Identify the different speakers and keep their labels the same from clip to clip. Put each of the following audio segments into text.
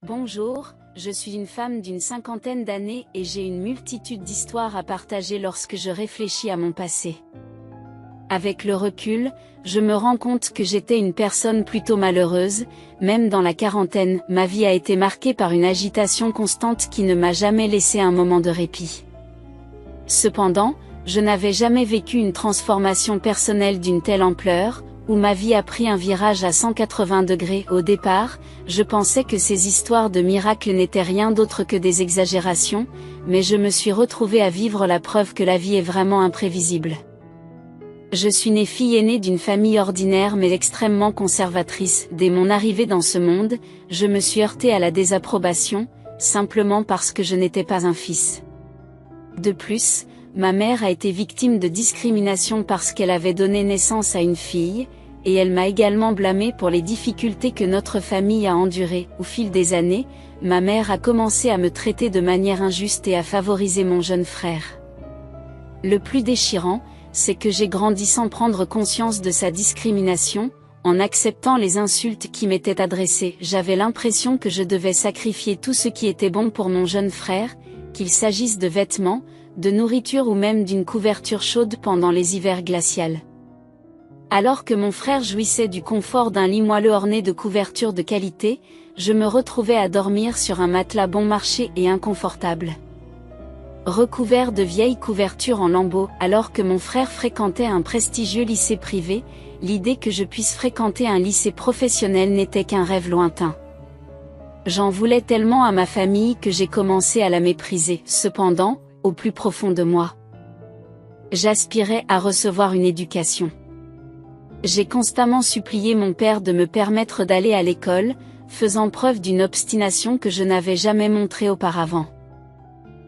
Speaker 1: Bonjour, je suis une femme d'une cinquantaine d'années et j'ai une multitude d'histoires à partager lorsque je réfléchis à mon passé. Avec le recul, je me rends compte que j'étais une personne plutôt malheureuse, même dans la quarantaine, ma vie a été marquée par une agitation constante qui ne m'a jamais laissé un moment de répit. Cependant, je n'avais jamais vécu une transformation personnelle d'une telle ampleur, où ma vie a pris un virage à 180 degrés. Au départ, je pensais que ces histoires de miracles n'étaient rien d'autre que des exagérations, mais je me suis retrouvée à vivre la preuve que la vie est vraiment imprévisible. Je suis née fille aînée d'une famille ordinaire mais extrêmement conservatrice. Dès mon arrivée dans ce monde, je me suis heurtée à la désapprobation, simplement parce que je n'étais pas un fils. De plus, ma mère a été victime de discrimination parce qu'elle avait donné naissance à une fille, et elle m'a également blâmée pour les difficultés que notre famille a endurées. Au fil des années, ma mère a commencé à me traiter de manière injuste et à favoriser mon jeune frère. Le plus déchirant, c'est que j'ai grandi sans prendre conscience de sa discrimination, en acceptant les insultes qui m'étaient adressées. J'avais l'impression que je devais sacrifier tout ce qui était bon pour mon jeune frère, qu'il s'agisse de vêtements, de nourriture ou même d'une couverture chaude pendant les hivers glaciaux. Alors que mon frère jouissait du confort d'un lit moelleux orné de couvertures de qualité, je me retrouvais à dormir sur un matelas bon marché et inconfortable. Recouvert de vieilles couvertures en lambeaux. Alors que mon frère fréquentait un prestigieux lycée privé, l'idée que je puisse fréquenter un lycée professionnel n'était qu'un rêve lointain. J'en voulais tellement à ma famille que j'ai commencé à la mépriser. Cependant, au plus profond de moi, j'aspirais à recevoir une éducation. J'ai constamment supplié mon père de me permettre d'aller à l'école, faisant preuve d'une obstination que je n'avais jamais montrée auparavant.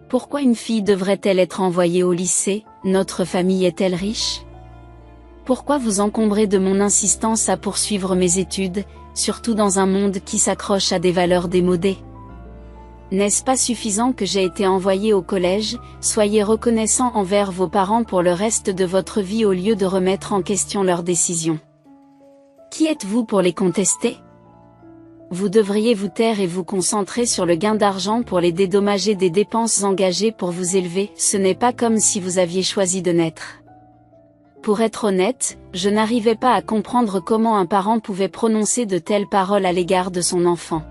Speaker 1: Pourquoi une fille devrait-elle être envoyée au lycée? Notre famille est-elle riche? Pourquoi vous encombrer de mon insistance à poursuivre mes études, surtout dans un monde qui s'accroche à des valeurs démodées? N'est-ce pas suffisant que j'ai été envoyée au collège? Soyez reconnaissants envers vos parents pour le reste de votre vie au lieu de remettre en question leurs décisions. Qui êtes-vous pour les contester? Vous devriez vous taire et vous concentrer sur le gain d'argent pour les dédommager des dépenses engagées pour vous élever. Ce n'est pas comme si vous aviez choisi de naître. Pour être honnête, je n'arrivais pas à comprendre comment un parent pouvait prononcer de telles paroles à l'égard de son enfant.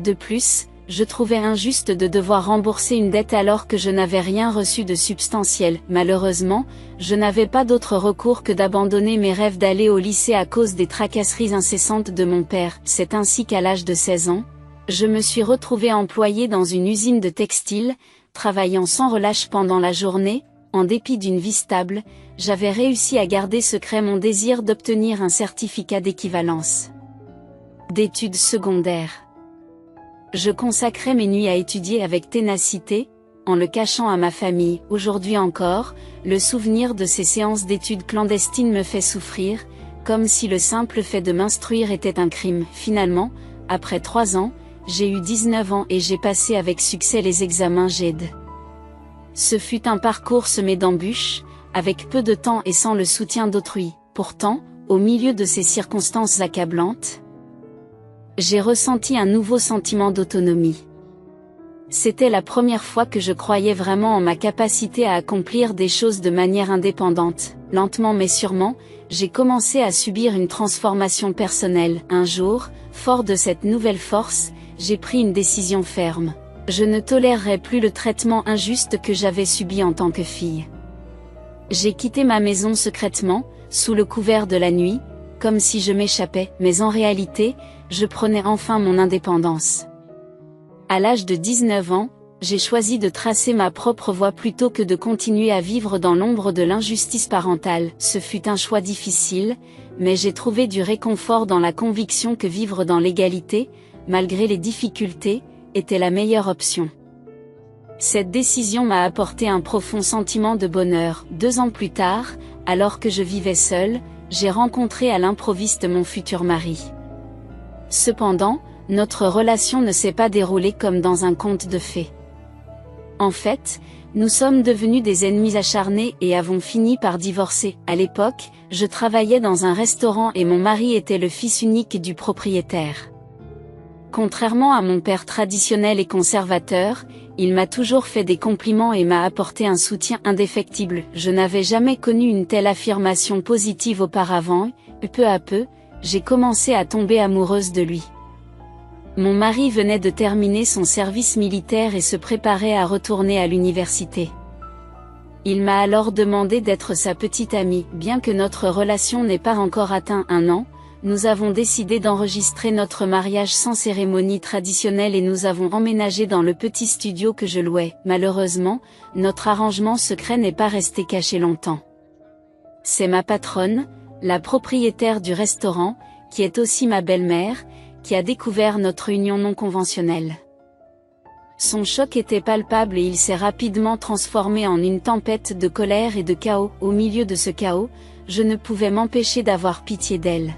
Speaker 1: De plus, je trouvais injuste de devoir rembourser une dette alors que je n'avais rien reçu de substantiel. Malheureusement, je n'avais pas d'autre recours que d'abandonner mes rêves d'aller au lycée à cause des tracasseries incessantes de mon père. C'est ainsi qu'à l'âge de 16 ans, je me suis retrouvée employée dans une usine de textile, travaillant sans relâche pendant la journée. En dépit d'une vie stable, j'avais réussi à garder secret mon désir d'obtenir un certificat d'équivalence d'études secondaires. Je consacrais mes nuits à étudier avec ténacité, en le cachant à ma famille. Aujourd'hui encore, le souvenir de ces séances d'études clandestines me fait souffrir, comme si le simple fait de m'instruire était un crime. Finalement, après 3 ans, j'ai eu 19 ans et j'ai passé avec succès les examens GED. Ce fut un parcours semé d'embûches, avec peu de temps et sans le soutien d'autrui. Pourtant, au milieu de ces circonstances accablantes, j'ai ressenti un nouveau sentiment d'autonomie. C'était la première fois que je croyais vraiment en ma capacité à accomplir des choses de manière indépendante. Lentement mais sûrement, j'ai commencé à subir une transformation personnelle. Un jour, fort de cette nouvelle force, j'ai pris une décision ferme. Je ne tolérerai plus le traitement injuste que j'avais subi en tant que fille. J'ai quitté ma maison secrètement, sous le couvert de la nuit, comme si je m'échappais, mais en réalité, je prenais enfin mon indépendance. À l'âge de 19 ans, j'ai choisi de tracer ma propre voie plutôt que de continuer à vivre dans l'ombre de l'injustice parentale. Ce fut un choix difficile, mais j'ai trouvé du réconfort dans la conviction que vivre dans l'égalité, malgré les difficultés, était la meilleure option. Cette décision m'a apporté un profond sentiment de bonheur. 2 ans plus tard, alors que je vivais seule, j'ai rencontré à l'improviste mon futur mari. Cependant, notre relation ne s'est pas déroulée comme dans un conte de fées. En fait, nous sommes devenus des ennemis acharnés et avons fini par divorcer. À l'époque, je travaillais dans un restaurant et mon mari était le fils unique du propriétaire. Contrairement à mon père traditionnel et conservateur, il m'a toujours fait des compliments et m'a apporté un soutien indéfectible. Je n'avais jamais connu une telle affirmation positive auparavant, et peu à peu, j'ai commencé à tomber amoureuse de lui. Mon mari venait de terminer son service militaire et se préparait à retourner à l'université. Il m'a alors demandé d'être sa petite amie. Bien que notre relation n'ait pas encore atteint 1 an, nous avons décidé d'enregistrer notre mariage sans cérémonie traditionnelle et nous avons emménagé dans le petit studio que je louais. Malheureusement, notre arrangement secret n'est pas resté caché longtemps. C'est ma patronne, la propriétaire du restaurant, qui est aussi ma belle-mère, qui a découvert notre union non conventionnelle. Son choc était palpable et il s'est rapidement transformé en une tempête de colère et de chaos. Au milieu de ce chaos, je ne pouvais m'empêcher d'avoir pitié d'elle.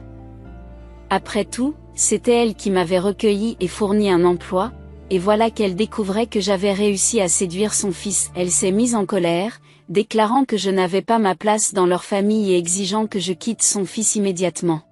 Speaker 1: Après tout, c'était elle qui m'avait recueilli et fourni un emploi, et voilà qu'elle découvrait que j'avais réussi à séduire son fils. Elle s'est mise en colère, déclarant que je n'avais pas ma place dans leur famille et exigeant que je quitte son fils immédiatement.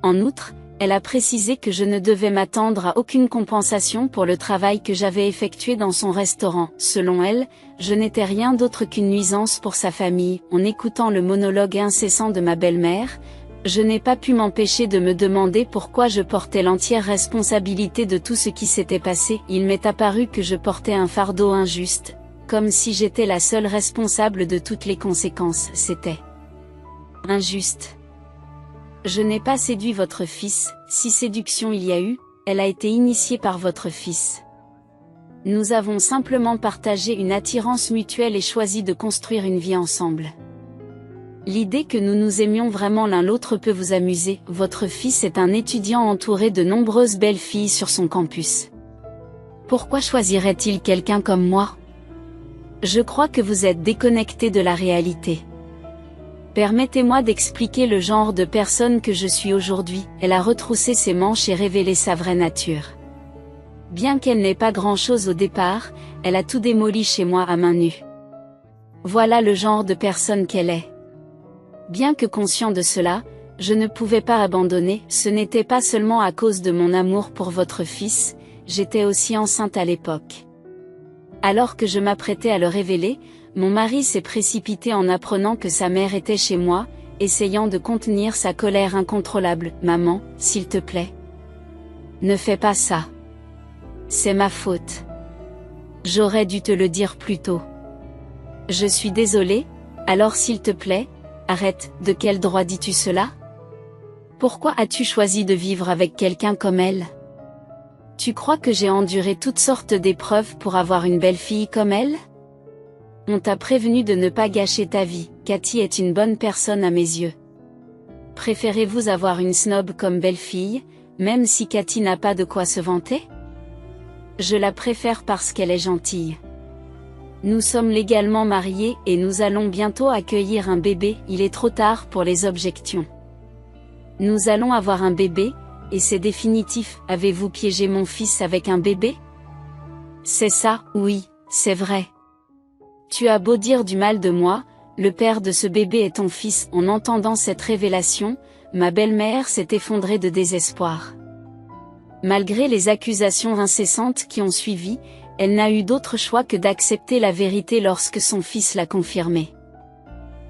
Speaker 1: En outre, elle a précisé que je ne devais m'attendre à aucune compensation pour le travail que j'avais effectué dans son restaurant. Selon elle, je n'étais rien d'autre qu'une nuisance pour sa famille. En écoutant le monologue incessant de ma belle-mère, je n'ai pas pu m'empêcher de me demander pourquoi je portais l'entière responsabilité de tout ce qui s'était passé. Il m'est apparu que je portais un fardeau injuste, comme si j'étais la seule responsable de toutes les conséquences. C'était injuste. Je n'ai pas séduit votre fils, si séduction il y a eu, elle a été initiée par votre fils. Nous avons simplement partagé une attirance mutuelle et choisi de construire une vie ensemble. L'idée que nous nous aimions vraiment l'un l'autre peut vous amuser. Votre fils est un étudiant entouré de nombreuses belles filles sur son campus. Pourquoi choisirait-il quelqu'un comme moi? Je crois que vous êtes déconnecté de la réalité. Permettez-moi d'expliquer le genre de personne que je suis aujourd'hui. Elle a retroussé ses manches et révélé sa vraie nature. Bien qu'elle n'ait pas grand-chose au départ, elle a tout démoli chez moi à main nue. Voilà le genre de personne qu'elle est. Bien que conscient de cela, je ne pouvais pas abandonner. Ce n'était pas seulement à cause de mon amour pour votre fils, j'étais aussi enceinte à l'époque. Alors que je m'apprêtais à le révéler, mon mari s'est précipité en apprenant que sa mère était chez moi, essayant de contenir sa colère incontrôlable. Maman, s'il te plaît. Ne fais pas ça. C'est ma faute. J'aurais dû te le dire plus tôt. Je suis désolée, alors s'il te plaît, arrête. De quel droit dis-tu cela? Pourquoi as-tu choisi de vivre avec quelqu'un comme elle? Tu crois que j'ai enduré toutes sortes d'épreuves pour avoir une belle fille comme elle? On t'a prévenu de ne pas gâcher ta vie. Cathy est une bonne personne à mes yeux. Préférez-vous avoir une snob comme belle-fille, même si Cathy n'a pas de quoi se vanter? Je la préfère parce qu'elle est gentille. Nous sommes légalement mariés et nous allons bientôt accueillir un bébé. Il est trop tard pour les objections. Nous allons avoir un bébé, et c'est définitif. Avez-vous piégé mon fils avec un bébé? C'est ça, oui, c'est vrai. Tu as beau dire du mal de moi, le père de ce bébé est ton fils. En entendant cette révélation, ma belle-mère s'est effondrée de désespoir. Malgré les accusations incessantes qui ont suivi, elle n'a eu d'autre choix que d'accepter la vérité lorsque son fils l'a confirmé.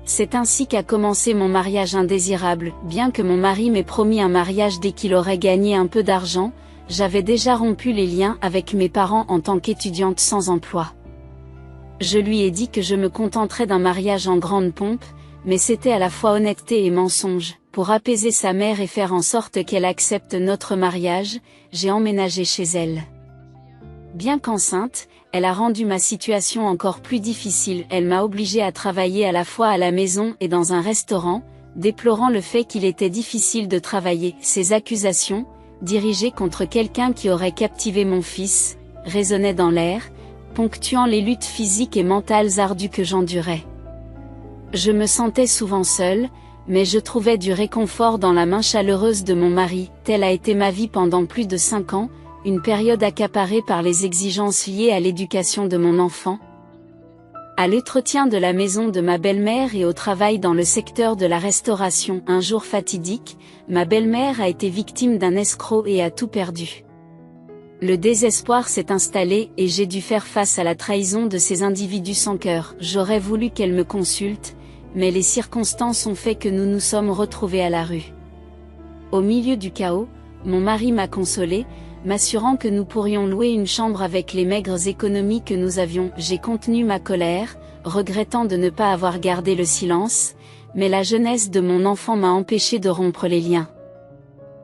Speaker 1: C'est ainsi qu'a commencé mon mariage indésirable. Bien que mon mari m'ait promis un mariage dès qu'il aurait gagné un peu d'argent, j'avais déjà rompu les liens avec mes parents en tant qu'étudiante sans emploi. Je lui ai dit que je me contenterais d'un mariage en grande pompe, mais c'était à la fois honnêteté et mensonge. Pour apaiser sa mère et faire en sorte qu'elle accepte notre mariage, j'ai emménagé chez elle. Bien qu'enceinte, elle a rendu ma situation encore plus difficile. Elle m'a obligée à travailler à la fois à la maison et dans un restaurant, déplorant le fait qu'il était difficile de travailler. Ces accusations, dirigées contre quelqu'un qui aurait captivé mon fils, résonnaient dans l'air, ponctuant les luttes physiques et mentales ardues que j'endurais. Je me sentais souvent seule, mais je trouvais du réconfort dans la main chaleureuse de mon mari. Telle a été ma vie pendant plus de 5 ans, une période accaparée par les exigences liées à l'éducation de mon enfant, à l'entretien de la maison de ma belle-mère et au travail dans le secteur de la restauration. Un jour fatidique, ma belle-mère a été victime d'un escroc et a tout perdu. Le désespoir s'est installé et j'ai dû faire face à la trahison de ces individus sans cœur. J'aurais voulu qu'elle me consulte, mais les circonstances ont fait que nous nous sommes retrouvés à la rue. Au milieu du chaos, mon mari m'a consolée, m'assurant que nous pourrions louer une chambre avec les maigres économies que nous avions. J'ai contenu ma colère, regrettant de ne pas avoir gardé le silence, mais la jeunesse de mon enfant m'a empêché de rompre les liens.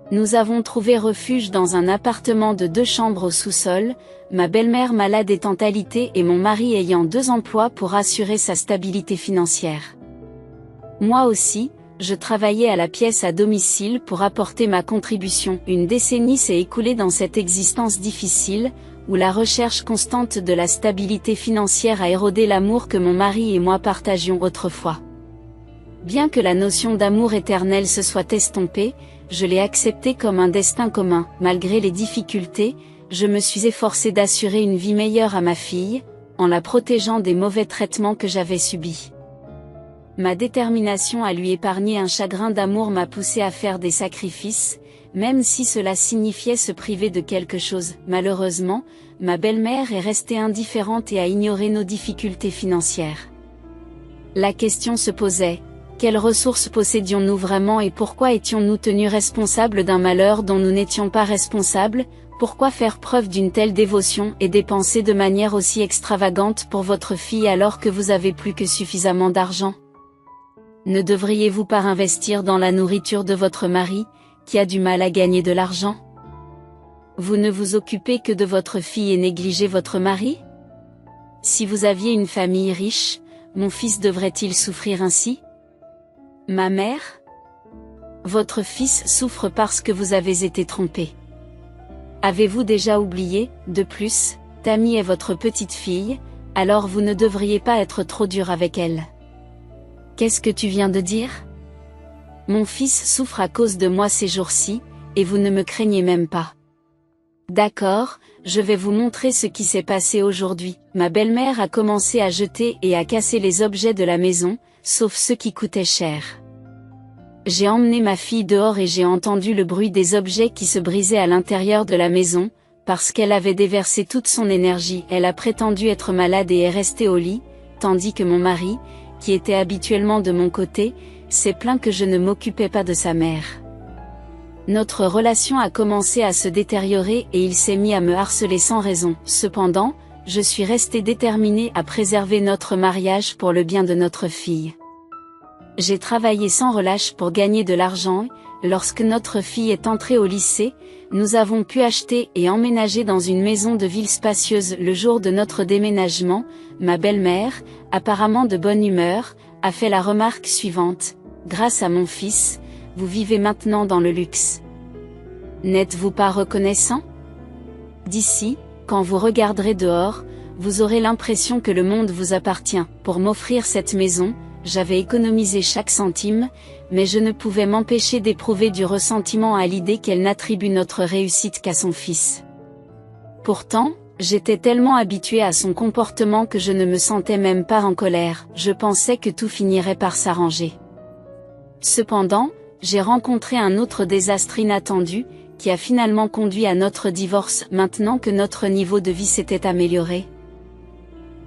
Speaker 1: Nous avons trouvé refuge dans un appartement de 2 chambres au sous-sol, ma belle-mère malade étant alitée et mon mari ayant 2 emplois pour assurer sa stabilité financière. Moi aussi, je travaillais à la pièce à domicile pour apporter ma contribution. Une décennie s'est écoulée dans cette existence difficile, où la recherche constante de la stabilité financière a érodé l'amour que mon mari et moi partagions autrefois. Bien que la notion d'amour éternel se soit estompée, je l'ai accepté comme un destin commun. Malgré les difficultés, je me suis efforcée d'assurer une vie meilleure à ma fille, en la protégeant des mauvais traitements que j'avais subis. Ma détermination à lui épargner un chagrin d'amour m'a poussée à faire des sacrifices, même si cela signifiait se priver de quelque chose. Malheureusement, ma belle-mère est restée indifférente et a ignoré nos difficultés financières. La question se posait: quelles ressources possédions-nous vraiment et pourquoi étions-nous tenus responsables d'un malheur dont nous n'étions pas responsables? Pourquoi faire preuve d'une telle dévotion et dépenser de manière aussi extravagante pour votre fille alors que vous avez plus que suffisamment d'argent? Ne devriez-vous pas investir dans la nourriture de votre mari, qui a du mal à gagner de l'argent? Vous ne vous occupez que de votre fille et négligez votre mari? Si vous aviez une famille riche, mon fils devrait-il souffrir ainsi? Ma mère? Votre fils souffre parce que vous avez été trompé. Avez-vous déjà oublié, de plus, Tammy est votre petite fille, alors vous ne devriez pas être trop dur avec elle. Qu'est-ce que tu viens de dire? Mon fils souffre à cause de moi ces jours-ci, et vous ne me craignez même pas. D'accord, je vais vous montrer ce qui s'est passé aujourd'hui. Ma belle-mère a commencé à jeter et à casser les objets de la maison, sauf ceux qui coûtaient cher. J'ai emmené ma fille dehors et j'ai entendu le bruit des objets qui se brisaient à l'intérieur de la maison, parce qu'elle avait déversé toute son énergie. Elle a prétendu être malade et est restée au lit, tandis que mon mari, qui était habituellement de mon côté, s'est plaint que je ne m'occupais pas de sa mère. Notre relation a commencé à se détériorer et il s'est mis à me harceler sans raison. Cependant, je suis restée déterminée à préserver notre mariage pour le bien de notre fille. J'ai travaillé sans relâche pour gagner de l'argent. Lorsque notre fille est entrée au lycée, nous avons pu acheter et emménager dans une maison de ville spacieuse. Le jour de notre déménagement, ma belle-mère, apparemment de bonne humeur, a fait la remarque suivante: grâce à mon fils, vous vivez maintenant dans le luxe. N'êtes-vous pas reconnaissant? D'ici, quand vous regarderez dehors, vous aurez l'impression que le monde vous appartient. Pour m'offrir cette maison, j'avais économisé chaque centime, mais je ne pouvais m'empêcher d'éprouver du ressentiment à l'idée qu'elle n'attribue notre réussite qu'à son fils. Pourtant, j'étais tellement habituée à son comportement que je ne me sentais même pas en colère. Je pensais que tout finirait par s'arranger. Cependant, j'ai rencontré un autre désastre inattendu, qui a finalement conduit à notre divorce maintenant que notre niveau de vie s'était amélioré.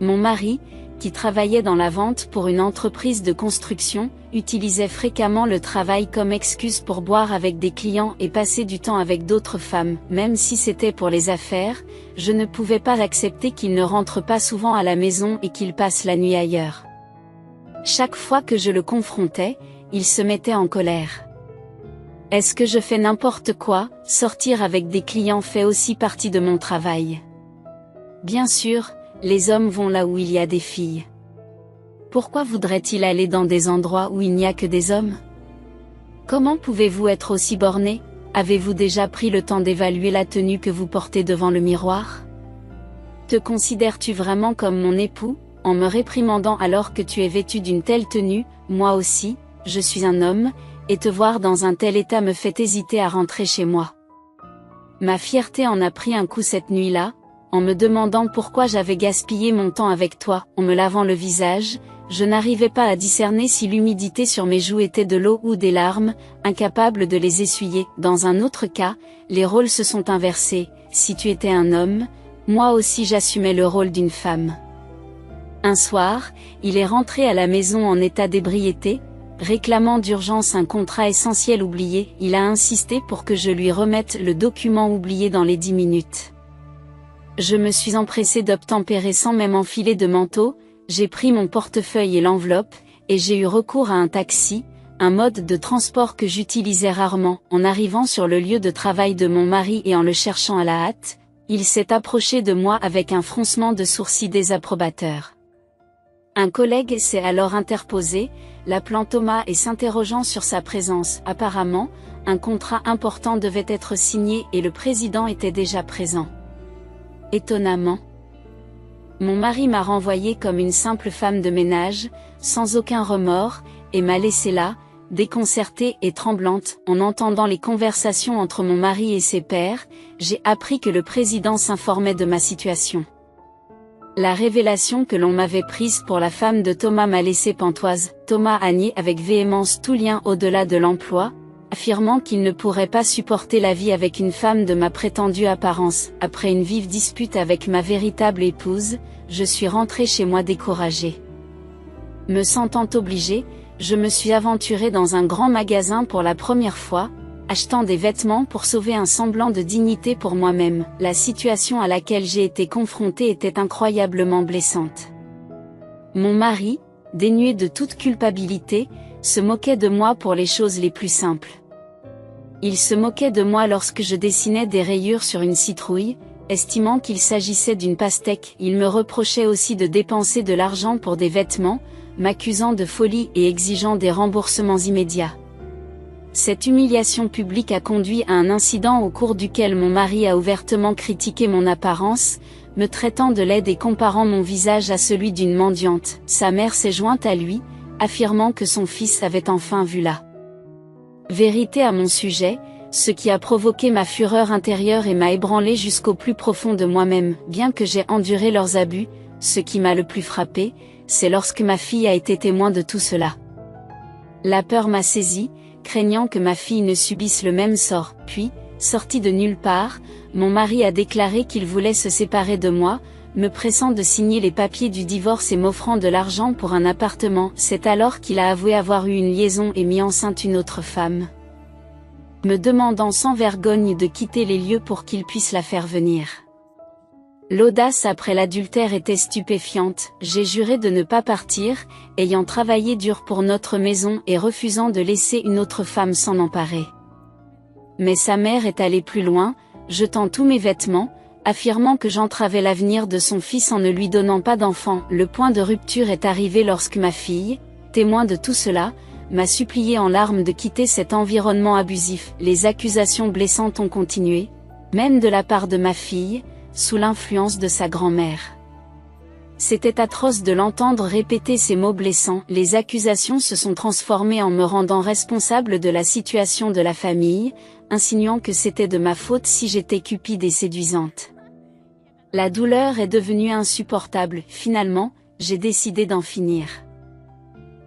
Speaker 1: Mon mari, qui travaillait dans la vente pour une entreprise de construction, utilisait fréquemment le travail comme excuse pour boire avec des clients et passer du temps avec d'autres femmes. Même si c'était pour les affaires, je ne pouvais pas accepter qu'il ne rentre pas souvent à la maison et qu'il passe la nuit ailleurs. Chaque fois que je le confrontais, il se mettait en colère. Est-ce que je fais n'importe quoi? Sortir avec des clients fait aussi partie de mon travail. Bien sûr, les hommes vont là où il y a des filles. Pourquoi voudrait-il aller dans des endroits où il n'y a que des hommes? Comment pouvez-vous être aussi borné? Avez-vous déjà pris le temps d'évaluer la tenue que vous portez devant le miroir? Te considères-tu vraiment comme mon époux, en me réprimandant alors que tu es vêtu d'une telle tenue? Moi aussi, je suis un homme, et te voir dans un tel état me fait hésiter à rentrer chez moi. Ma fierté en a pris un coup cette nuit-là, en me demandant pourquoi j'avais gaspillé mon temps avec toi. En me lavant le visage, je n'arrivais pas à discerner si l'humidité sur mes joues était de l'eau ou des larmes, incapable de les essuyer. Dans un autre cas, les rôles se sont inversés. si tu étais un homme, moi aussi j'assumais le rôle d'une femme. Un soir, il est rentré à la maison en état d'ébriété, réclamant d'urgence un contrat essentiel oublié. Il a insisté pour que je lui remette le document oublié dans les 10 minutes. Je me suis empressée d'obtempérer sans même enfiler de manteau, j'ai pris mon portefeuille et l'enveloppe, et j'ai eu recours à un taxi, un mode de transport que j'utilisais rarement. En arrivant sur le lieu de travail de mon mari et en le cherchant à la hâte, il s'est approché de moi avec un froncement de sourcils désapprobateur. Un collègue s'est alors interposé, l'appelant Thomas et s'interrogeant sur sa présence. Apparemment, un contrat important devait être signé et le président était déjà présent. Étonnamment, mon mari m'a renvoyée comme une simple femme de ménage, sans aucun remords, et m'a laissée là, déconcertée et tremblante. En entendant les conversations entre mon mari et ses pairs, j'ai appris que le président s'informait de ma situation. La révélation que l'on m'avait prise pour la femme de Thomas m'a laissé pantoise. Thomas a nié avec véhémence tout lien au-delà de l'emploi, affirmant qu'il ne pourrait pas supporter la vie avec une femme de ma prétendue apparence. Après une vive dispute avec ma véritable épouse, je suis rentrée chez moi découragée. Me sentant obligée, je me suis aventurée dans un grand magasin pour la première fois, achetant des vêtements pour sauver un semblant de dignité pour moi-même. La situation à laquelle j'ai été confrontée était incroyablement blessante. Mon mari, dénué de toute culpabilité, se moquait de moi pour les choses les plus simples. Il se moquait de moi lorsque je dessinais des rayures sur une citrouille, estimant qu'il s'agissait d'une pastèque. Il me reprochait aussi de dépenser de l'argent pour des vêtements, m'accusant de folie et exigeant des remboursements immédiats. Cette humiliation publique a conduit à un incident au cours duquel mon mari a ouvertement critiqué mon apparence, me traitant de laide et comparant mon visage à celui d'une mendiante. Sa mère s'est jointe à lui, affirmant que son fils avait enfin vu la vérité à mon sujet, ce qui a provoqué ma fureur intérieure et m'a ébranlé jusqu'au plus profond de moi-même. Bien que j'ai enduré leurs abus, ce qui m'a le plus frappé, c'est lorsque ma fille a été témoin de tout cela. La peur m'a saisi, craignant que ma fille ne subisse le même sort. Puis, sorti de nulle part, mon mari a déclaré qu'il voulait se séparer de moi, me pressant de signer les papiers du divorce et m'offrant de l'argent pour un appartement. C'est alors qu'il a avoué avoir eu une liaison et mis enceinte une autre femme, me demandant sans vergogne de quitter les lieux pour qu'il puisse la faire venir. L'audace après l'adultère était stupéfiante. J'ai juré de ne pas partir, ayant travaillé dur pour notre maison et refusant de laisser une autre femme s'en emparer. Mais sa mère est allée plus loin, jetant tous mes vêtements, affirmant que j'entravais l'avenir de son fils en ne lui donnant pas d'enfant. Le point de rupture est arrivé lorsque ma fille, témoin de tout cela, m'a supplié en larmes de quitter cet environnement abusif. Les accusations blessantes ont continué, même de la part de ma fille, sous l'influence de sa grand-mère. C'était atroce de l'entendre répéter ces mots blessants. Les accusations se sont transformées en me rendant responsable de la situation de la famille, insinuant que c'était de ma faute si j'étais cupide et séduisante. La douleur est devenue insupportable. Finalement, j'ai décidé d'en finir.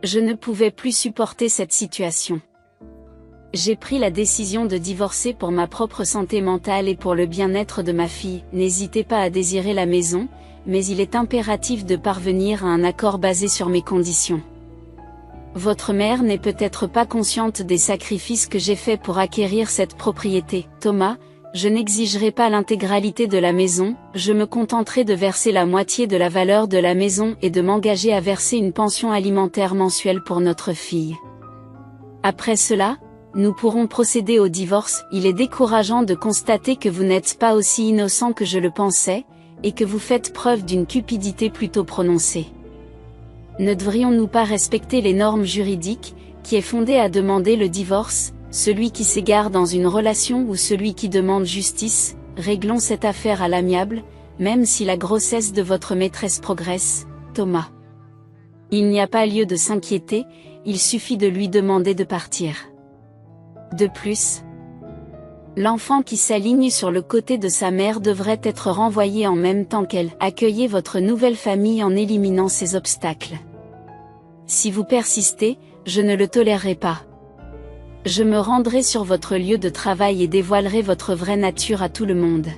Speaker 1: Je ne pouvais plus supporter cette situation. J'ai pris la décision de divorcer pour ma propre santé mentale et pour le bien-être de ma fille. N'hésitez pas à désirer la maison, mais il est impératif de parvenir à un accord basé sur mes conditions. Votre mère n'est peut-être pas consciente des sacrifices que j'ai faits pour acquérir cette propriété. Thomas, je n'exigerai pas l'intégralité de la maison, je me contenterai de verser la moitié de la valeur de la maison et de m'engager à verser une pension alimentaire mensuelle pour notre fille. Après cela, nous pourrons procéder au divorce. Il est décourageant de constater que vous n'êtes pas aussi innocent que je le pensais, et que vous faites preuve d'une cupidité plutôt prononcée. Ne devrions-nous pas respecter les normes juridiques, qui est fondée à demander le divorce, celui qui s'égare dans une relation ou celui qui demande justice? Réglons cette affaire à l'amiable, même si la grossesse de votre maîtresse progresse, Thomas. Il n'y a pas lieu de s'inquiéter, il suffit de lui demander de partir. De plus, l'enfant qui s'aligne sur le côté de sa mère devrait être renvoyé en même temps qu'elle. Accueillez votre nouvelle famille en éliminant ces obstacles. Si vous persistez, je ne le tolérerai pas. Je me rendrai sur votre lieu de travail et dévoilerai votre vraie nature à tout le monde.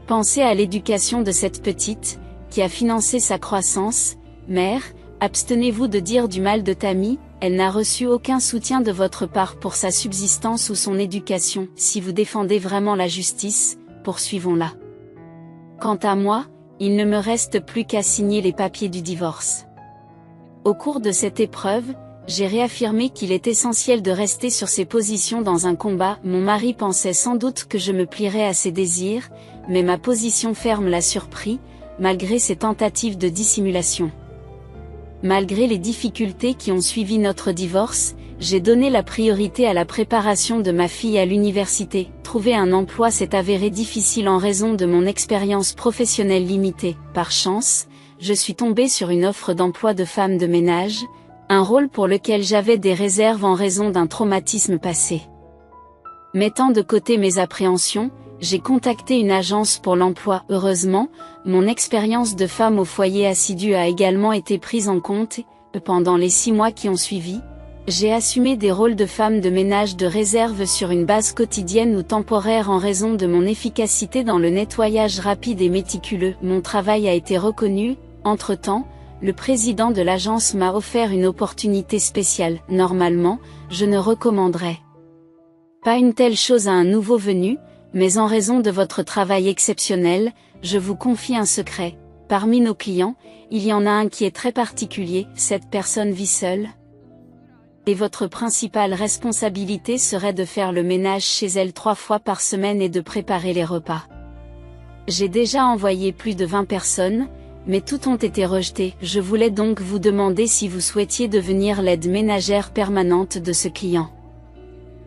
Speaker 1: Pensez à l'éducation de cette petite, qui a financé sa croissance. Mère, abstenez-vous de dire du mal de Tammy, elle n'a reçu aucun soutien de votre part pour sa subsistance ou son éducation. Si vous défendez vraiment la justice, poursuivons-la. Quant à moi, il ne me reste plus qu'à signer les papiers du divorce. Au cours de cette épreuve, j'ai réaffirmé qu'il est essentiel de rester sur ses positions dans un combat. Mon mari pensait sans doute que je me plierais à ses désirs, mais ma position ferme l'a surpris, malgré ses tentatives de dissimulation. Malgré les difficultés qui ont suivi notre divorce, j'ai donné la priorité à la préparation de ma fille à l'université. Trouver un emploi s'est avéré difficile en raison de mon expérience professionnelle limitée. Par chance, je suis tombée sur une offre d'emploi de femme de ménage, un rôle pour lequel j'avais des réserves en raison d'un traumatisme passé. Mettant de côté mes appréhensions, j'ai contacté une agence pour l'emploi. Heureusement, mon expérience de femme au foyer assidue a également été prise en compte. Pendant les 6 mois qui ont suivi, j'ai assumé des rôles de femme de ménage de réserve sur une base quotidienne ou temporaire en raison de mon efficacité dans le nettoyage rapide et méticuleux. Mon travail a été reconnu. Entre-temps, le président de l'agence m'a offert une opportunité spéciale. Normalement, je ne recommanderais pas une telle chose à un nouveau venu, mais en raison de votre travail exceptionnel, je vous confie un secret. Parmi nos clients, il y en a un qui est très particulier. Cette personne vit seule. Et votre principale responsabilité serait de faire le ménage chez elle 3 fois par semaine et de préparer les repas. J'ai déjà envoyé plus de 20 personnes, mais toutes ont été rejetées. Je voulais donc vous demander si vous souhaitiez devenir l'aide ménagère permanente de ce client.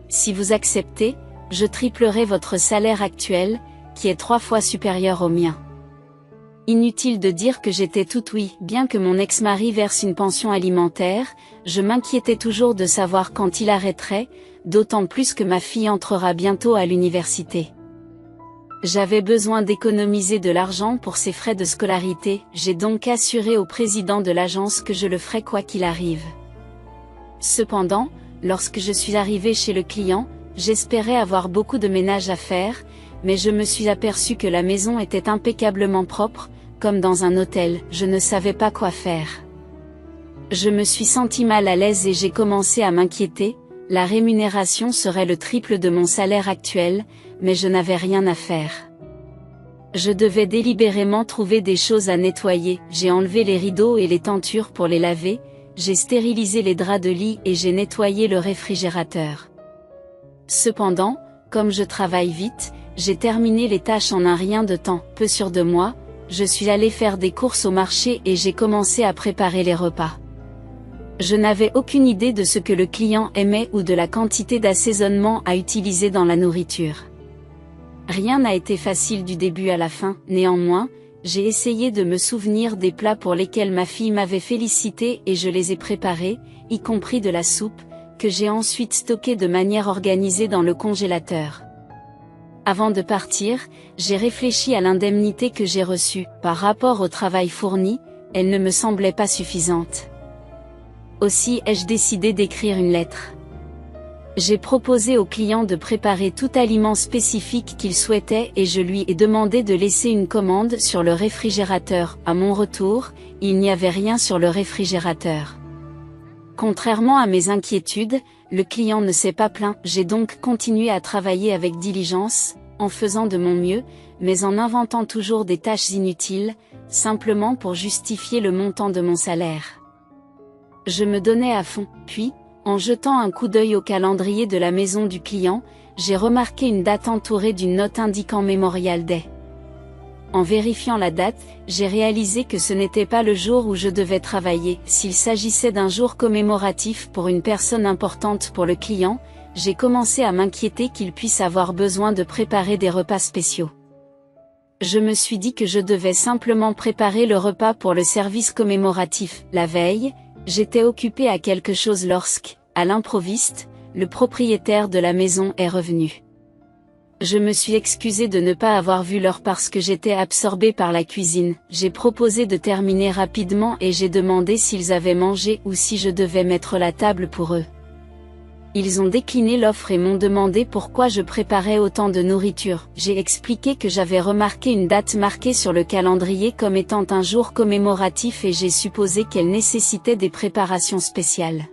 Speaker 1: Si vous acceptez, je triplerai votre salaire actuel, qui est 3 fois supérieur au mien. Inutile de dire que j'étais toute oui. Bien que mon ex-mari verse une pension alimentaire, je m'inquiétais toujours de savoir quand il arrêterait, d'autant plus que ma fille entrera bientôt à l'université. J'avais besoin d'économiser de l'argent pour ses frais de scolarité. J'ai donc assuré au président de l'agence que je le ferais quoi qu'il arrive. Cependant, lorsque je suis arrivée chez le client, j'espérais avoir beaucoup de ménage à faire, mais je me suis aperçue que la maison était impeccablement propre, comme dans un hôtel. Je ne savais pas quoi faire. Je me suis sentie mal à l'aise et j'ai commencé à m'inquiéter. La rémunération serait le triple de mon salaire actuel, mais je n'avais rien à faire. Je devais délibérément trouver des choses à nettoyer. J'ai enlevé les rideaux et les tentures pour les laver, j'ai stérilisé les draps de lit et j'ai nettoyé le réfrigérateur. Cependant, comme je travaille vite, j'ai terminé les tâches en un rien de temps. Peu sûr de moi, je suis allée faire des courses au marché et j'ai commencé à préparer les repas. Je n'avais aucune idée de ce que le client aimait ou de la quantité d'assaisonnement à utiliser dans la nourriture. Rien n'a été facile du début à la fin. Néanmoins, j'ai essayé de me souvenir des plats pour lesquels ma fille m'avait félicité et je les ai préparés, y compris de la soupe, que j'ai ensuite stockée de manière organisée dans le congélateur. Avant de partir, j'ai réfléchi à l'indemnité que j'ai reçue. Par rapport au travail fourni, elle ne me semblait pas suffisante. Aussi ai-je décidé d'écrire une lettre. J'ai proposé au client de préparer tout aliment spécifique qu'il souhaitait et je lui ai demandé de laisser une commande sur le réfrigérateur. À mon retour, il n'y avait rien sur le réfrigérateur. Contrairement à mes inquiétudes, le client ne s'est pas plaint. J'ai donc continué à travailler avec diligence, en faisant de mon mieux, mais en inventant toujours des tâches inutiles, simplement pour justifier le montant de mon salaire. Je me donnais à fond, puis, en jetant un coup d'œil au calendrier de la maison du client, j'ai remarqué une date entourée d'une note indiquant Memorial Day. En vérifiant la date, j'ai réalisé que ce n'était pas le jour où je devais travailler. S'il s'agissait d'un jour commémoratif pour une personne importante pour le client, j'ai commencé à m'inquiéter qu'il puisse avoir besoin de préparer des repas spéciaux. Je me suis dit que je devais simplement préparer le repas pour le service commémoratif. La veille, j'étais occupée à quelque chose lorsque, à l'improviste, le propriétaire de la maison est revenu. Je me suis excusée de ne pas avoir vu l'heure parce que j'étais absorbée par la cuisine. J'ai proposé de terminer rapidement et j'ai demandé s'ils avaient mangé ou si je devais mettre la table pour eux. Ils ont décliné l'offre et m'ont demandé pourquoi je préparais autant de nourriture. J'ai expliqué que j'avais remarqué une date marquée sur le calendrier comme étant un jour commémoratif et j'ai supposé qu'elle nécessitait des préparations spéciales.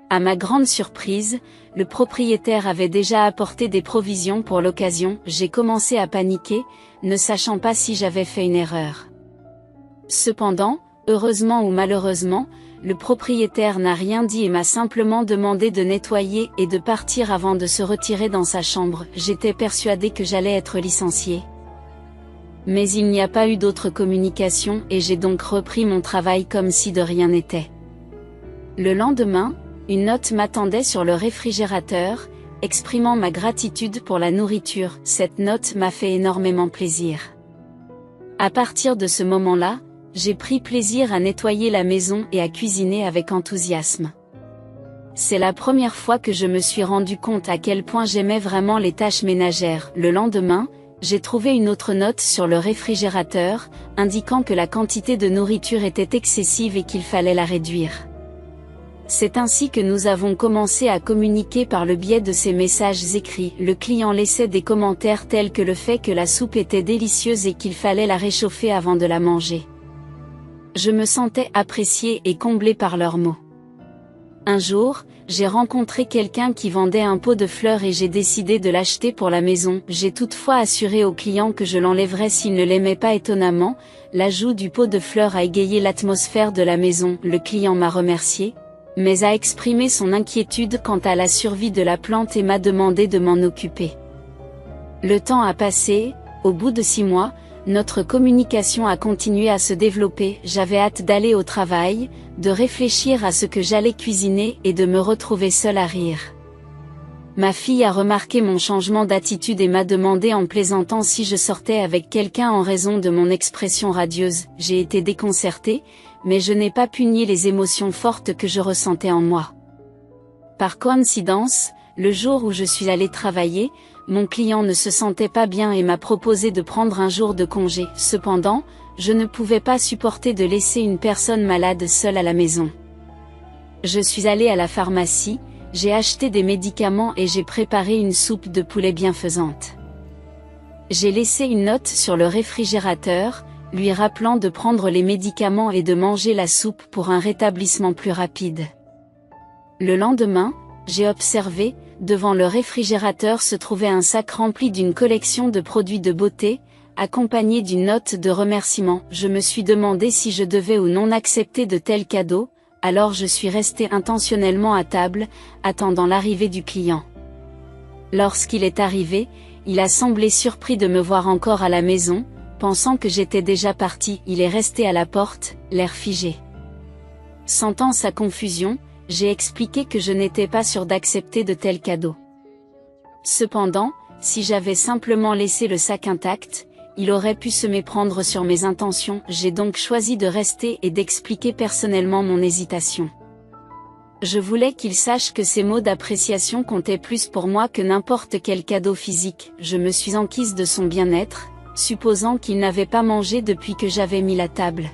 Speaker 1: À ma grande surprise, le propriétaire avait déjà apporté des provisions pour l'occasion. J'ai commencé à paniquer, ne sachant pas si j'avais fait une erreur. Cependant, heureusement ou malheureusement, le propriétaire n'a rien dit et m'a simplement demandé de nettoyer et de partir avant de se retirer dans sa chambre. J'étais persuadée que j'allais être licenciée. Mais il n'y a pas eu d'autre communication et j'ai donc repris mon travail comme si de rien n'était. Le lendemain, une note m'attendait sur le réfrigérateur, exprimant ma gratitude pour la nourriture. Cette note m'a fait énormément plaisir. À partir de ce moment-là, j'ai pris plaisir à nettoyer la maison et à cuisiner avec enthousiasme. C'est la première fois que je me suis rendu compte à quel point j'aimais vraiment les tâches ménagères. Le lendemain, j'ai trouvé une autre note sur le réfrigérateur, indiquant que la quantité de nourriture était excessive et qu'il fallait la réduire. C'est ainsi que nous avons commencé à communiquer par le biais de ces messages écrits. Le client laissait des commentaires tels que le fait que la soupe était délicieuse et qu'il fallait la réchauffer avant de la manger. Je me sentais appréciée et comblée par leurs mots. Un jour, j'ai rencontré quelqu'un qui vendait un pot de fleurs et j'ai décidé de l'acheter pour la maison. J'ai toutefois assuré au client que je l'enlèverais s'il ne l'aimait pas. Étonnamment, l'ajout du pot de fleurs a égayé l'atmosphère de la maison. Le client m'a remercié, mais a exprimé son inquiétude quant à la survie de la plante et m'a demandé de m'en occuper. Le temps a passé, au bout de 6 mois, notre communication a continué à se développer. J'avais hâte d'aller au travail, de réfléchir à ce que j'allais cuisiner et de me retrouver seule à rire. Ma fille a remarqué mon changement d'attitude et m'a demandé en plaisantant si je sortais avec quelqu'un en raison de mon expression radieuse. J'ai été déconcertée, mais je n'ai pas pu nier les émotions fortes que je ressentais en moi. Par coïncidence, le jour où je suis allée travailler, mon client ne se sentait pas bien et m'a proposé de prendre un jour de congé. Cependant, je ne pouvais pas supporter de laisser une personne malade seule à la maison. Je suis allée à la pharmacie, j'ai acheté des médicaments et j'ai préparé une soupe de poulet bienfaisante. J'ai laissé une note sur le réfrigérateur, lui rappelant de prendre les médicaments et de manger la soupe pour un rétablissement plus rapide. Le lendemain, j'ai observé, devant le réfrigérateur se trouvait un sac rempli d'une collection de produits de beauté, accompagné d'une note de remerciement. Je me suis demandé si je devais ou non accepter de tels cadeaux, alors je suis restée intentionnellement à table, attendant l'arrivée du client. Lorsqu'il est arrivé, il a semblé surpris de me voir encore à la maison, pensant que j'étais déjà partie. Il est resté à la porte, l'air figé. Sentant sa confusion, j'ai expliqué que je n'étais pas sûre d'accepter de tels cadeaux. Cependant, si j'avais simplement laissé le sac intact, il aurait pu se méprendre sur mes intentions. J'ai donc choisi de rester et d'expliquer personnellement mon hésitation. Je voulais qu'il sache que ces mots d'appréciation comptaient plus pour moi que n'importe quel cadeau physique. Je me suis enquise de son bien-être, supposant qu'il n'avait pas mangé depuis que j'avais mis la table.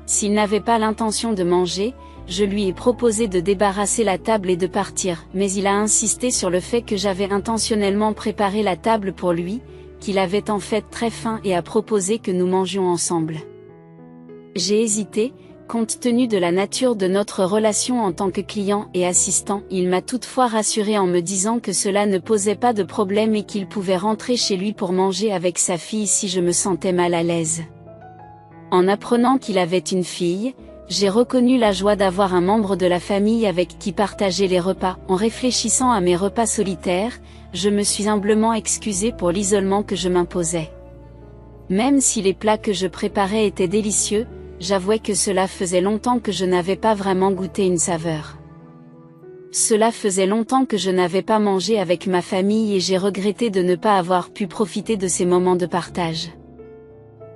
Speaker 1: S'il n'avait pas l'intention de manger, je lui ai proposé de débarrasser la table et de partir, mais il a insisté sur le fait que j'avais intentionnellement préparé la table pour lui, qu'il avait en fait très faim et a proposé que nous mangions ensemble. J'ai hésité, compte tenu de la nature de notre relation en tant que client et assistant. Il m'a toutefois rassuré en me disant que cela ne posait pas de problème et qu'il pouvait rentrer chez lui pour manger avec sa fille si je me sentais mal à l'aise. En apprenant qu'il avait une fille, j'ai reconnu la joie d'avoir un membre de la famille avec qui partager les repas. En réfléchissant à mes repas solitaires, je me suis humblement excusée pour l'isolement que je m'imposais. Même si les plats que je préparais étaient délicieux, j'avouais que cela faisait longtemps que je n'avais pas vraiment goûté une saveur. Cela faisait longtemps que je n'avais pas mangé avec ma famille et j'ai regretté de ne pas avoir pu profiter de ces moments de partage.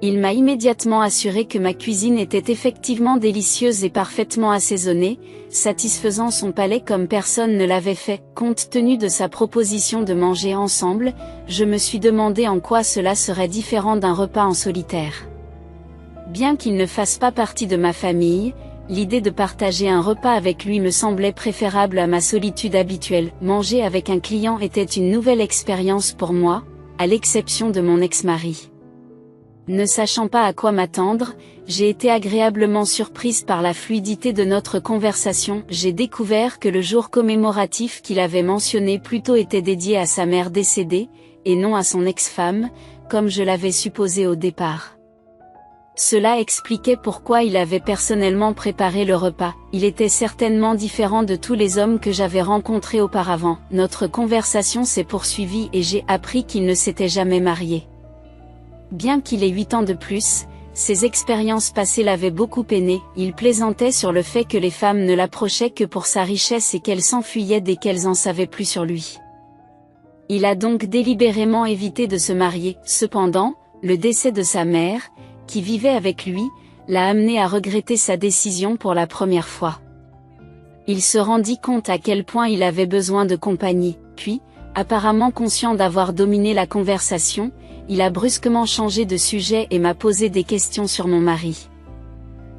Speaker 1: Il m'a immédiatement assuré que ma cuisine était effectivement délicieuse et parfaitement assaisonnée, satisfaisant son palais comme personne ne l'avait fait. Compte tenu de sa proposition de manger ensemble, je me suis demandé en quoi cela serait différent d'un repas en solitaire. Bien qu'il ne fasse pas partie de ma famille, l'idée de partager un repas avec lui me semblait préférable à ma solitude habituelle. Manger avec un client était une nouvelle expérience pour moi, à l'exception de mon ex-mari. Ne sachant pas à quoi m'attendre, j'ai été agréablement surprise par la fluidité de notre conversation. J'ai découvert que le jour commémoratif qu'il avait mentionné plus tôt était dédié à sa mère décédée, et non à son ex-femme, comme je l'avais supposé au départ. Cela expliquait pourquoi il avait personnellement préparé le repas. Il était certainement différent de tous les hommes que j'avais rencontrés auparavant. Notre conversation s'est poursuivie et j'ai appris qu'il ne s'était jamais marié. Bien qu'il ait 8 ans de plus, ses expériences passées l'avaient beaucoup peiné. Il plaisantait sur le fait que les femmes ne l'approchaient que pour sa richesse et qu'elles s'enfuyaient dès qu'elles en savaient plus sur lui. Il a donc délibérément évité de se marier. Cependant, le décès de sa mère, qui vivait avec lui, l'a amené à regretter sa décision pour la première fois. Il se rendit compte à quel point il avait besoin de compagnie, puis, apparemment conscient d'avoir dominé la conversation, il a brusquement changé de sujet et m'a posé des questions sur mon mari.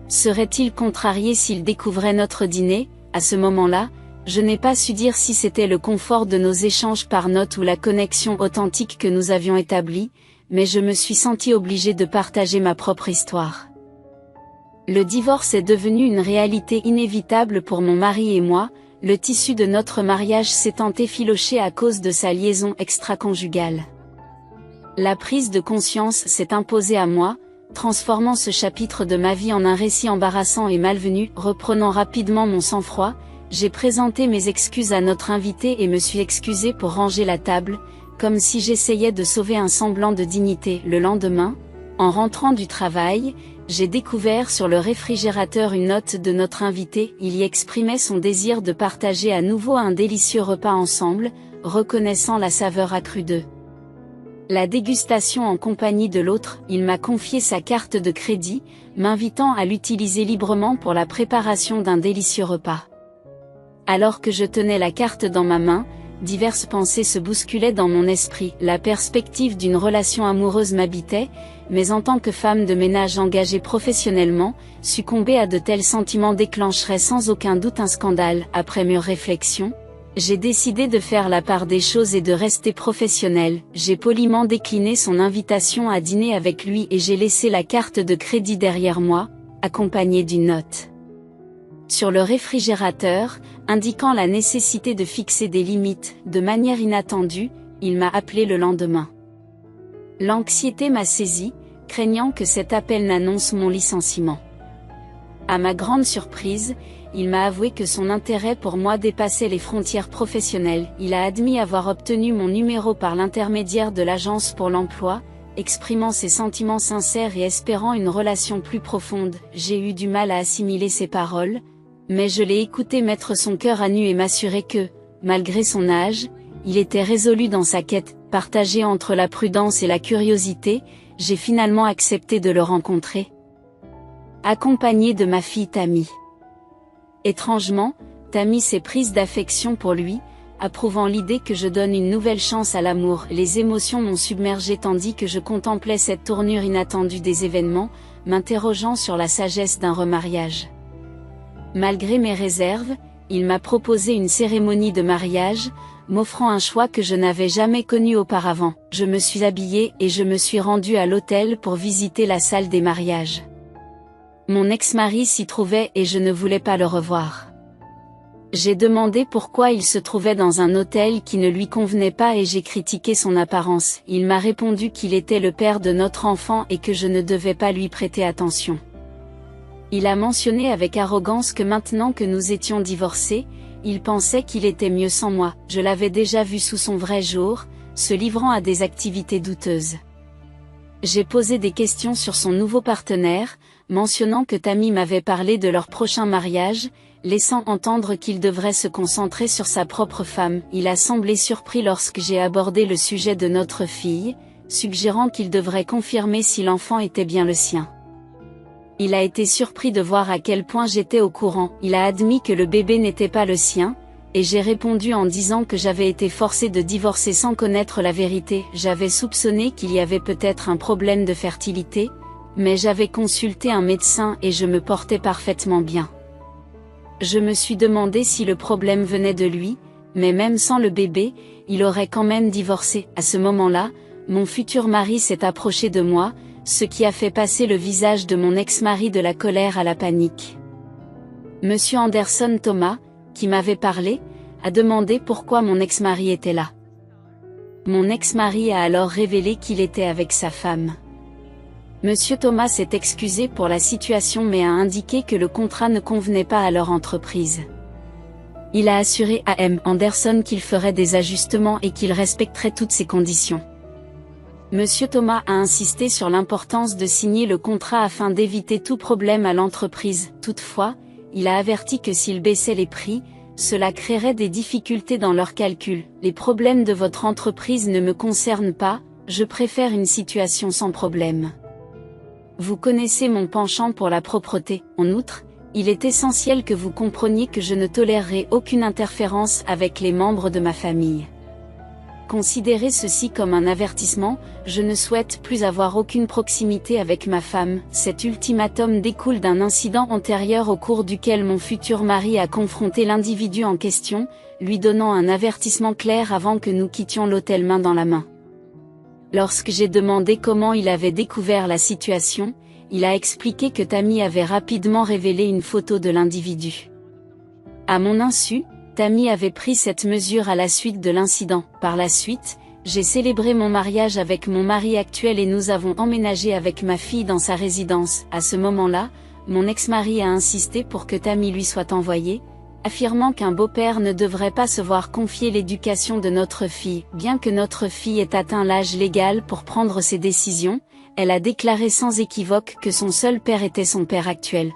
Speaker 1: Serait-il contrarié s'il découvrait notre dîner? À ce moment-là, je n'ai pas su dire si c'était le confort de nos échanges par notes ou la connexion authentique que nous avions établie, mais je me suis sentie obligée de partager ma propre histoire. Le divorce est devenu une réalité inévitable pour mon mari et moi, le tissu de notre mariage s'étant effiloché à cause de sa liaison extra-conjugale. La prise de conscience s'est imposée à moi, transformant ce chapitre de ma vie en un récit embarrassant et malvenu. Reprenant rapidement mon sang-froid, j'ai présenté mes excuses à notre invité et me suis excusée pour ranger la table, comme si j'essayais de sauver un semblant de dignité. Le lendemain, en rentrant du travail, j'ai découvert sur le réfrigérateur une note de notre invité. Il y exprimait son désir de partager à nouveau un délicieux repas ensemble, reconnaissant la saveur accrue de la dégustation en compagnie de l'autre. Il m'a confié sa carte de crédit, m'invitant à l'utiliser librement pour la préparation d'un délicieux repas. Alors que je tenais la carte dans ma main, diverses pensées se bousculaient dans mon esprit. La perspective d'une relation amoureuse m'habitait, mais en tant que femme de ménage engagée professionnellement, succomber à de tels sentiments déclencherait sans aucun doute un scandale. Après mûre réflexion, j'ai décidé de faire la part des choses et de rester professionnelle. J'ai poliment décliné son invitation à dîner avec lui et j'ai laissé la carte de crédit derrière moi, accompagnée d'une note sur le réfrigérateur, indiquant la nécessité de fixer des limites. De manière inattendue, il m'a appelé le lendemain. L'anxiété m'a saisie, craignant que cet appel n'annonce mon licenciement. À ma grande surprise, il m'a avoué que son intérêt pour moi dépassait les frontières professionnelles. Il a admis avoir obtenu mon numéro par l'intermédiaire de l'agence pour l'emploi, exprimant ses sentiments sincères et espérant une relation plus profonde. J'ai eu du mal à assimiler ses paroles, mais je l'ai écouté mettre son cœur à nu et m'assurer que, malgré son âge, il était résolu dans sa quête. Partagée entre la prudence et la curiosité, j'ai finalement accepté de le rencontrer, accompagné de ma fille Tammy. Étrangement, Tammy s'est prise d'affection pour lui, approuvant l'idée que je donne une nouvelle chance à l'amour. Les émotions m'ont submergée tandis que je contemplais cette tournure inattendue des événements, m'interrogeant sur la sagesse d'un remariage. Malgré mes réserves, il m'a proposé une cérémonie de mariage, m'offrant un choix que je n'avais jamais connu auparavant. Je me suis habillée et je me suis rendue à l'hôtel pour visiter la salle des mariages. Mon ex-mari s'y trouvait et je ne voulais pas le revoir. J'ai demandé pourquoi il se trouvait dans un hôtel qui ne lui convenait pas et j'ai critiqué son apparence. Il m'a répondu qu'il était le père de notre enfant et que je ne devais pas lui prêter attention. Il a mentionné avec arrogance que maintenant que nous étions divorcés, il pensait qu'il était mieux sans moi. Je l'avais déjà vu sous son vrai jour, se livrant à des activités douteuses. J'ai posé des questions sur son nouveau partenaire, mentionnant que Tammy m'avait parlé de leur prochain mariage, laissant entendre qu'il devrait se concentrer sur sa propre femme. Il a semblé surpris lorsque j'ai abordé le sujet de notre fille, suggérant qu'il devrait confirmer si l'enfant était bien le sien. Il a été surpris de voir à quel point j'étais au courant. Il a admis que le bébé n'était pas le sien, et j'ai répondu en disant que j'avais été forcée de divorcer sans connaître la vérité. J'avais soupçonné qu'il y avait peut-être un problème de fertilité, mais j'avais consulté un médecin et je me portais parfaitement bien. Je me suis demandé si le problème venait de lui, mais même sans le bébé, il aurait quand même divorcé. À ce moment-là, mon futur mari s'est approché de moi, ce qui a fait passer le visage de mon ex-mari de la colère à la panique. Monsieur Anderson Thomas, qui m'avait parlé, a demandé pourquoi mon ex-mari était là. Mon ex-mari a alors révélé qu'il était avec sa femme. Monsieur Thomas s'est excusé pour la situation mais a indiqué que le contrat ne convenait pas à leur entreprise. Il a assuré à M. Anderson qu'il ferait des ajustements et qu'il respecterait toutes ces conditions. Monsieur Thomas a insisté sur l'importance de signer le contrat afin d'éviter tout problème à l'entreprise. Toutefois, il a averti que s'il baissait les prix, cela créerait des difficultés dans leurs calculs. Les problèmes de votre entreprise ne me concernent pas, je préfère une situation sans problème. Vous connaissez mon penchant pour la propreté. En outre, il est essentiel que vous compreniez que je ne tolérerai aucune interférence avec les membres de ma famille. Considérez ceci comme un avertissement, je ne souhaite plus avoir aucune proximité avec ma femme. Cet ultimatum découle d'un incident antérieur au cours duquel mon futur mari a confronté l'individu en question, lui donnant un avertissement clair avant que nous quittions l'hôtel main dans la main. Lorsque j'ai demandé comment il avait découvert la situation, il a expliqué que Tammy avait rapidement révélé une photo de l'individu. À mon insu, Tammy avait pris cette mesure à la suite de l'incident. Par la suite, j'ai célébré mon mariage avec mon mari actuel et nous avons emménagé avec ma fille dans sa résidence. À ce moment-là, mon ex-mari a insisté pour que Tammy lui soit envoyée, affirmant qu'un beau-père ne devrait pas se voir confier l'éducation de notre fille. Bien que notre fille ait atteint l'âge légal pour prendre ses décisions, elle a déclaré sans équivoque que son seul père était son père actuel.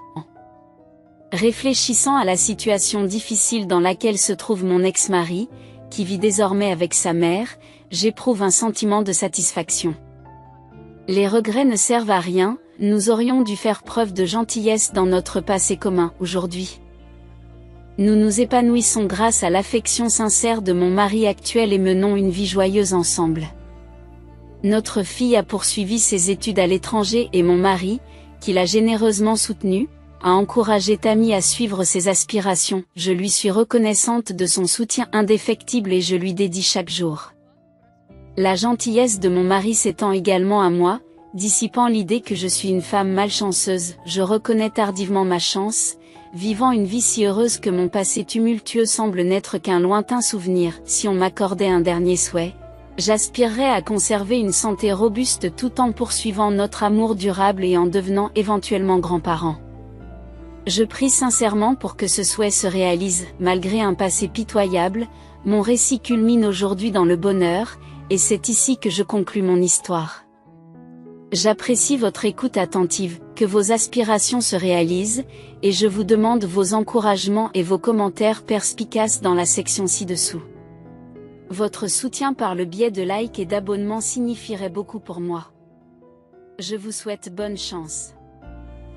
Speaker 1: Réfléchissant à la situation difficile dans laquelle se trouve mon ex-mari, qui vit désormais avec sa mère, j'éprouve un sentiment de satisfaction. Les regrets ne servent à rien, nous aurions dû faire preuve de gentillesse dans notre passé commun. Aujourd'hui, nous nous épanouissons grâce à l'affection sincère de mon mari actuel et menons une vie joyeuse ensemble. Notre fille a poursuivi ses études à l'étranger et mon mari, qui l'a généreusement soutenue, a encouragé Tammy à suivre ses aspirations. Je lui suis reconnaissante de son soutien indéfectible et je lui dédie chaque jour. La gentillesse de mon mari s'étend également à moi, dissipant l'idée que je suis une femme malchanceuse. Je reconnais tardivement ma chance, vivant une vie si heureuse que mon passé tumultueux semble n'être qu'un lointain souvenir. Si on m'accordait un dernier souhait, j'aspirerais à conserver une santé robuste tout en poursuivant notre amour durable et en devenant éventuellement grands-parents. Je prie sincèrement pour que ce souhait se réalise. Malgré un passé pitoyable, mon récit culmine aujourd'hui dans le bonheur, et c'est ici que je conclus mon histoire. J'apprécie votre écoute attentive, que vos aspirations se réalisent, et je vous demande vos encouragements et vos commentaires perspicaces dans la section ci-dessous. Votre soutien par le biais de likes et d'abonnements signifierait beaucoup pour moi. Je vous souhaite bonne chance.